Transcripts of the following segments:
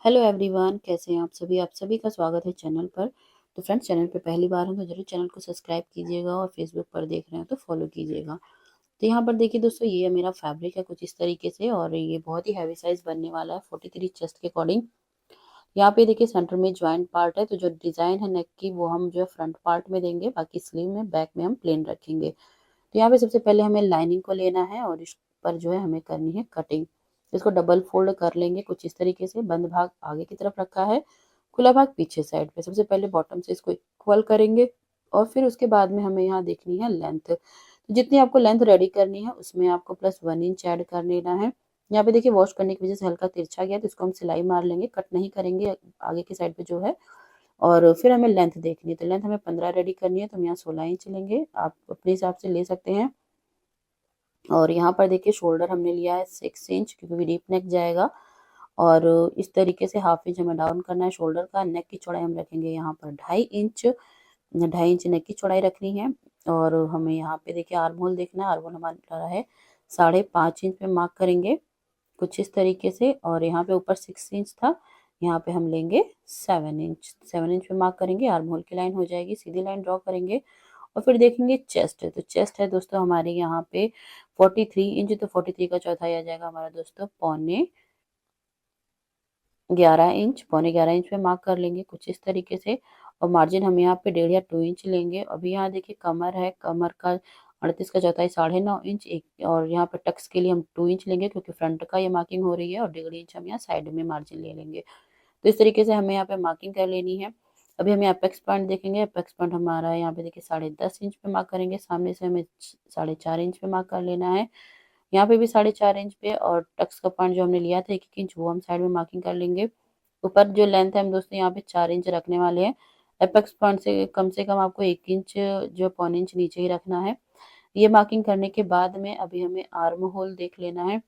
Hello everyone, कैसे हैं आप सभी का स्वागत है चैनल पर। तो फ्रेंड्स, चैनल पे पहली बार हैं तो जरूर चैनल को सब्सक्राइब कीजिएगा और फेसबुक पर देख रहे हैं तो फॉलो कीजिएगा। तो यहाँ पर देखिए दोस्तों, ये मेरा फैब्रिक है कुछ इस तरीके से और ये बहुत ही हैवी साइज बनने वाला है 43 चेस्ट के अकॉर्डिंग। यहाँ पे देखिए सेंटर में ज्वाइंट पार्ट है, तो जो डिजाइन है नेक की वो हम जो है फ्रंट पार्ट में देंगे, बाकी स्लीव में बैक में हम प्लेन रखेंगे। तो यहाँ पे सबसे पहले हमें लाइनिंग को लेना है और इस पर जो है हमें करनी है कटिंग। इसको डबल फोल्ड कर लेंगे कुछ इस तरीके से। बंद भाग आगे की तरफ रखा है, खुला भाग पीछे साइड पे। सबसे पहले बॉटम से इसको इक्वल करेंगे और फिर उसके बाद में हमें यहाँ देखनी है लेंथ। तो जितनी आपको लेंथ रेडी करनी है उसमें आपको +1 इंच ऐड कर लेना है। यहाँ पे देखिए वॉश करने की वजह से हल्का तिरछा गया, तो इसको हम सिलाई मार लेंगे, कट नहीं करेंगे आगे की साइड पे जो है। और फिर हमें लेंथ देखनी है, तो लेंथ हमें 15 रेडी करनी है, तो हम यहाँ 16 इंच लेंगे, आप अपने हिसाब से ले सकते हैं। और यहाँ पर देखिए शोल्डर हमने लिया है 6 इंच, क्योंकि डीप नेक जाएगा। और इस तरीके से हाफ इंच हमें डाउन करना है शोल्डर का। नेक की चौड़ाई हम रखेंगे यहाँ पर 2.5 इंच, 2.5 इंच नेक की चौड़ाई रखनी है। और हमें यहाँ पे देखिए आर्म होल देखना है। आर्म होल हमारा है 5.5 इंच पे मार्क करेंगे कुछ इस तरीके से। और यहाँ पे ऊपर 6 इंच था, यहाँ पे हम लेंगे 7 इंच। 7 इंच पे मार्क करेंगे, आर्म होल की लाइन हो जाएगी, सीधी लाइन ड्रॉ करेंगे। और फिर देखेंगे चेस्ट है, तो चेस्ट है दोस्तों हमारे यहाँ पे 43 इंच, तो 43 का चौथाई आ जाएगा हमारा दोस्तों 11.5 इंच। 11.5 इंच पे मार्क कर लेंगे कुछ इस तरीके से। और मार्जिन हम यहाँ पे 1.5 या 2 इंच लेंगे। अभी यहाँ देखिए कमर है, कमर का 38 का चौथाई 9.5 इंच। एक और यहाँ पे टक्स के लिए हम 2 इंच लेंगे, क्योंकि फ्रंट का ये मार्किंग हो रही है, और 1.5 इंच हम यहाँ साइड में मार्जिन ले लेंगे। तो इस तरीके से हमें यहाँ पे मार्किंग कर लेनी है। अभी हमें अपेक्स पॉइंट देखेंगे। अपेक्स पॉइंट हमारा यहाँ पे देखिए 10.5 इंच पे मार्क करेंगे। सामने से हमें 4.5 इंच पे मार्क कर लेना है, यहाँ पे भी 4.5 इंच पे। और टक्स का पॉइंट जो हमने लिया था 1-1 इंच, वो हम साइड में मार्किंग कर लेंगे। ऊपर जो लेंथ है हम दोस्तों यहाँ पे 4 इंच रखने वाले हैं। अपेक्स पॉइंट से कम आपको 1 इंच जो 0.25 इंच नीचे ही रखना है। ये मार्किंग करने के बाद में अभी हमें आर्म होल देख लेना है।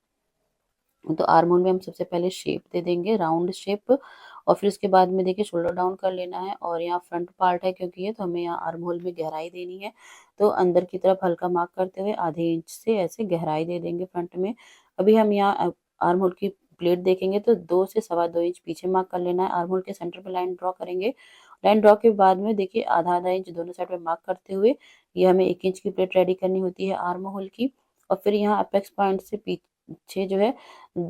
तो आर्म होल में हम सबसे पहले शेप दे देंगे, राउंड शेप। और फिर उसके बाद में देखिए शोल्डर डाउन कर लेना है। और यहाँ फ्रंट पार्ट है क्योंकि ये, तो हमें यहाँ आर्म होल में गहराई देनी है। तो अंदर की तरफ हल्का मार्क करते हुए ½ इंच से ऐसे गहराई दे देंगे फ्रंट में। अभी हम यहाँ आर्म होल की प्लेट देखेंगे, तो 2 से 2.25 इंच पीछे मार्क कर लेना है। आर्म होल के सेंटर पे लाइन ड्रॉ करेंगे। लाइन ड्रॉ के बाद में देखिए आधा इंच दोनों साइड पे मार्क करते हुए ये हमें 1 इंच की प्लेट रेडी करनी होती है आर्म होल की। और फिर यहाँ अपेक्स पॉइंट से पीछे जो है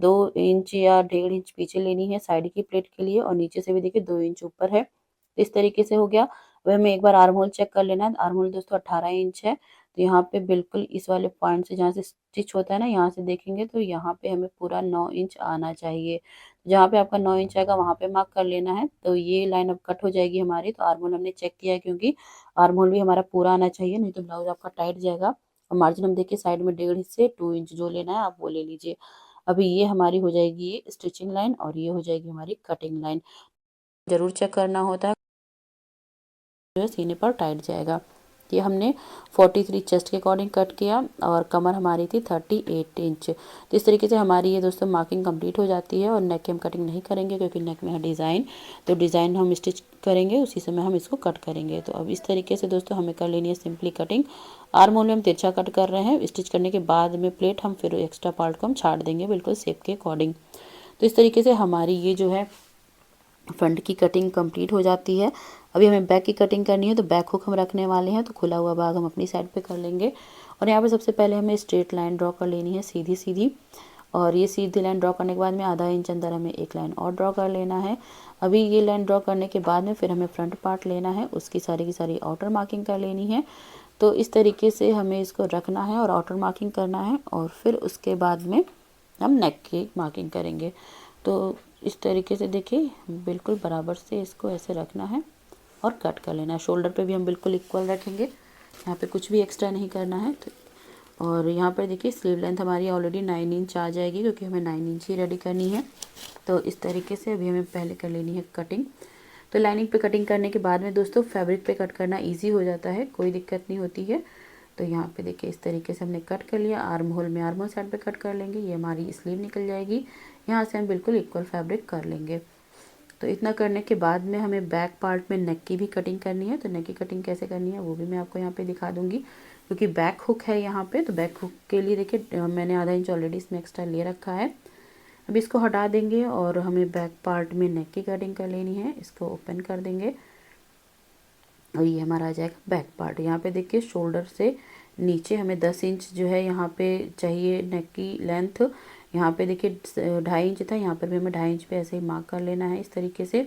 2 इंच या 1.5 इंच पीछे लेनी है साइड की प्लेट के लिए। और नीचे से भी देखिए 2 इंच ऊपर है। तो इस तरीके से हो गया। अब हमें एक बार आर्म होल चेक कर लेना है। आर्म होल दोस्तों 18 इंच है, तो यहाँ पे बिल्कुल इस वाले पॉइंट से जहाँ से स्टिच होता है ना, यहाँ से देखेंगे तो यहाँ पे हमें पूरा 9 इंच आना चाहिए। जहाँ पे आपका 9 इंच आएगा वहाँ पे मार्क कर लेना है। तो ये लाइन अब कट हो जाएगी हमारी। तो आर्म होल हमने चेक किया है, क्योंकि आर्म होल भी हमारा पूरा आना चाहिए, नहीं तो ब्लाउज आपका टाइट जाएगा। और मार्जिन हम देखिए साइड में 1.5 से 2 इंच जो लेना है आप वो ले लीजिए। अभी ये हमारी हो जाएगी ये स्टिचिंग लाइन, और ये हो जाएगी हमारी कटिंग लाइन। जरूर चेक करना होता है, जो है सीने पर टाइट जाएगा। ये हमने 43 चेस्ट के अकॉर्डिंग कट किया, और कमर हमारी थी 38 इंच। तो इस तरीके से हमारी ये दोस्तों मार्किंग कंप्लीट हो जाती है। और नेक की हम कटिंग नहीं करेंगे, क्योंकि नेक में है डिज़ाइन, तो डिज़ाइन हम स्टिच करेंगे उसी समय हम इसको कट करेंगे। तो अब इस तरीके से दोस्तों हमें कर लेनी है सिंपली कटिंग। आर्म होल में हम तिरछा कट कर रहे हैं। स्टिच करने के बाद में प्लेट हम फिर एक्स्ट्रा पार्ट को हम छाट देंगे बिल्कुल शेप के अकॉर्डिंग। तो इस तरीके से हमारी ये जो है फ्रंट की कटिंग कंप्लीट हो जाती है। अभी हमें बैक की कटिंग करनी है, तो बैक हुक हम रखने वाले हैं। तो खुला हुआ भाग हम अपनी साइड पे कर लेंगे। और यहाँ पे सबसे पहले हमें स्ट्रेट लाइन ड्रॉ कर लेनी है, सीधी सीधी। और ये सीधी लाइन ड्रॉ करने के बाद में ½ इंच अंदर हमें एक लाइन और ड्रॉ कर लेना है। अभी ये लाइन ड्रॉ करने के बाद में फिर हमें फ्रंट पार्ट लेना है, उसकी सारी की सारी आउटर मार्किंग कर लेनी है। तो इस तरीके से हमें इसको रखना है और आउटर मार्किंग करना है। और फिर उसके बाद में हम नेक की मार्किंग करेंगे। तो इस तरीके से देखिए बिल्कुल बराबर से इसको ऐसे रखना है और कट कर लेना है। शोल्डर पे भी हम बिल्कुल इक्वल रखेंगे, यहाँ पे कुछ भी एक्स्ट्रा नहीं करना है। तो और यहाँ पर देखिए स्लीव लेंथ हमारी ऑलरेडी 9 इंच आ जाएगी, क्योंकि हमें 9 इंच ही रेडी करनी है। तो इस तरीके से अभी हमें पहले कर लेनी है कटिंग। तो लाइनिंग पे कटिंग करने के बाद में दोस्तों फैब्रिक पे कट करना ईजी हो जाता है, कोई दिक्कत नहीं होती है। तो यहाँ पे देखिए इस तरीके से हमने कट कर लिया। आर्म होल में आर्म होल साइड पे कट कर लेंगे, ये हमारी स्लीव निकल जाएगी। यहाँ से हम बिल्कुल इक्वल फैब्रिक कर लेंगे। तो इतना करने के बाद में हमें बैक पार्ट में नेक की भी कटिंग करनी है। तो नेक की कटिंग कैसे करनी है वो भी मैं आपको यहाँ पे दिखा दूंगी, क्योंकि बैक हुक है यहाँ पे। तो बैक हुक के लिए देखिए मैंने ½ इंच ऑलरेडी इसमें एक्स्ट्रा ले रखा है। अब इसको हटा देंगे और हमें बैक पार्ट में नेक की कटिंग कर लेनी है। इसको ओपन कर देंगे और ये हमारा आ जाएगा बैक पार्ट। यहाँ पे देखिए शोल्डर से नीचे हमें 10 इंच जो है यहाँ पे चाहिए नेक की लेंथ। यहाँ पे देखिए 2.5 इंच था, यहाँ पर भी हमें 2.5 इंच पे ऐसे ही मार्क कर लेना है इस तरीके से।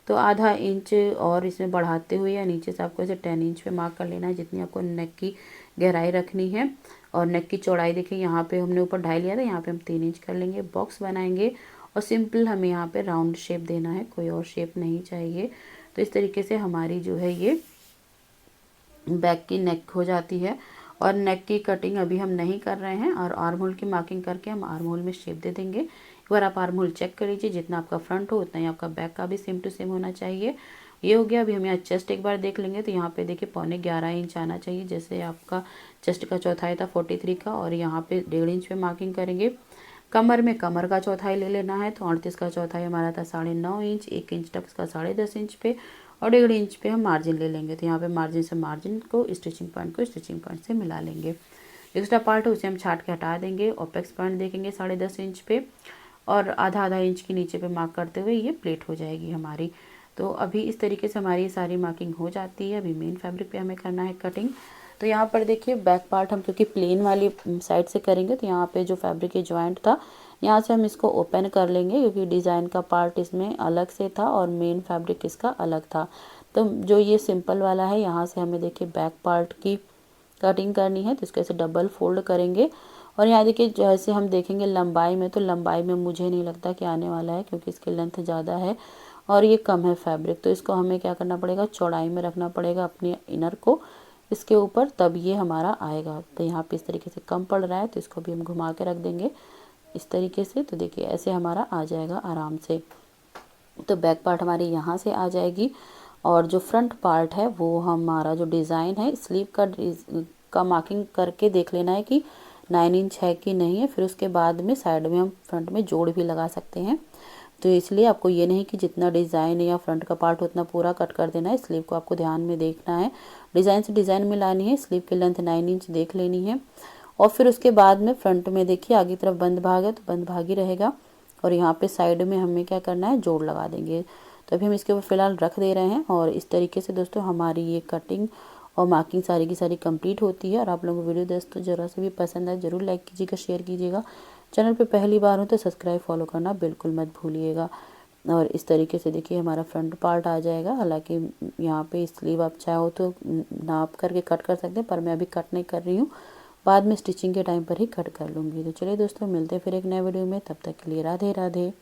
तो आधा इंच और इसमें बढ़ाते हुए या नीचे से आपको ऐसे 10 इंच पे मार्क कर लेना है, जितनी आपको नेक की गहराई रखनी है। और नेक की चौड़ाई देखिए यहाँ पे हमने ऊपर 2.5 लिया था, यहाँ पे हम 3 इंच कर लेंगे। बॉक्स बनाएंगे और सिंपल हमें यहाँ पे राउंड शेप देना है, कोई और शेप नहीं चाहिए। तो इस तरीके से हमारी जो है ये बैक की नेक हो जाती है। और नेक की कटिंग अभी हम नहीं कर रहे हैं और आर्म होल की मार्किंग करके हम आर्म होल में शेप दे देंगे। एक बार आप आर्म होल चेक कर लीजिए, जितना आपका फ्रंट हो उतना ही आपका बैक का भी सेम टू सेम होना चाहिए। ये हो गया। अभी हम यहाँ चेस्ट एक बार देख लेंगे, तो यहाँ पे देखिए 11.25 इंच आना चाहिए। जैसे आपका चेस्ट का चौथाई था 43 का, और यहाँ पे 1.5 इंच पे मार्किंग करेंगे। कमर में कमर का चौथाई ले लेना है, तो 38 का चौथाई हमारा था 9.5 इंच, 1 इंच तक का 10.5 इंच पे, और 1.5 इंच पे हम मार्जिन ले लेंगे। तो यहाँ पे मार्जिन से मार्जिन को स्टिचिंग पॉइंट से मिला लेंगे। एक्स्ट्रा पार्ट है उसे हम छाट के हटा देंगे। ओपेक्स पॉइंट देखेंगे 10.5 इंच पे, और आधा इंच के नीचे पे मार्क करते हुए ये प्लेट हो जाएगी हमारी। तो अभी इस तरीके से हमारी सारी मार्किंग हो जाती है। अभी मेन फैब्रिक पे हमें करना है कटिंग। तो यहाँ पर देखिए बैक पार्ट हम क्योंकि प्लेन वाली साइड से करेंगे, तो यहाँ पे जो फैब्रिक के जॉइंट था यहाँ से हम इसको ओपन कर लेंगे, क्योंकि डिज़ाइन का पार्ट इसमें अलग से था और मेन फैब्रिक इसका अलग था। तो जो ये सिंपल वाला है, यहाँ से हमें देखिए बैक पार्ट की कटिंग करनी है, तो इसको ऐसे डबल फोल्ड करेंगे। और यहाँ देखिए जैसे हम देखेंगे लंबाई में, तो लंबाई में मुझे नहीं लगता कि आने वाला है, क्योंकि इसकी लेंथ ज़्यादा है और ये कम है फैब्रिक। तो इसको हमें क्या करना पड़ेगा, चौड़ाई में रखना पड़ेगा अपने इनर को इसके ऊपर, तब ये हमारा आएगा। तो यहाँ पे इस तरीके से कम पड़ रहा है, तो इसको भी हम घुमा के रख देंगे इस तरीके से। तो देखिए ऐसे हमारा आ जाएगा आराम से। तो बैक पार्ट हमारी यहाँ से आ जाएगी। और जो फ्रंट पार्ट है वो हमारा जो डिज़ाइन है स्लीव का मार्किंग करके देख लेना है कि 9 इंच है कि नहीं है। फिर उसके बाद में साइड में हम फ्रंट में जोड़ भी लगा सकते हैं। तो इसलिए आपको ये नहीं कि जितना डिज़ाइन या फ्रंट का पार्ट उतना पूरा कट कर देना है। स्लीव को आपको ध्यान में देखना है, डिज़ाइन से डिज़ाइन मिलानी है। स्लीव की लेंथ 9 इंच देख लेनी है। और फिर उसके बाद में फ्रंट में देखिए आगे तरफ बंद भाग है, तो बंद भाग ही रहेगा। और यहाँ पे साइड में हमें क्या करना है, जोड़ लगा देंगे। तो अभी हम इसके ऊपर फ़िलहाल रख दे रहे हैं। और इस तरीके से दोस्तों हमारी ये कटिंग और मार्किंग सारी की सारी कंप्लीट होती है। और आप लोगों को वीडियो दोस्तों ज़रा से भी पसंद आए ज़रूर लाइक कीजिएगा, शेयर कीजिएगा। चैनल पे पहली बार हो तो सब्सक्राइब फॉलो करना बिल्कुल मत भूलिएगा। और इस तरीके से देखिए हमारा फ्रंट पार्ट आ जाएगा। हालांकि यहाँ पे स्लीव आप चाहो तो नाप करके कट कर सकते हैं, पर मैं अभी कट नहीं कर रही हूँ, बाद में स्टिचिंग के टाइम पर ही कट कर लूँगी। तो चलिए दोस्तों मिलते हैं फिर एक नए वीडियो में, तब तक के लिए राधे राधे।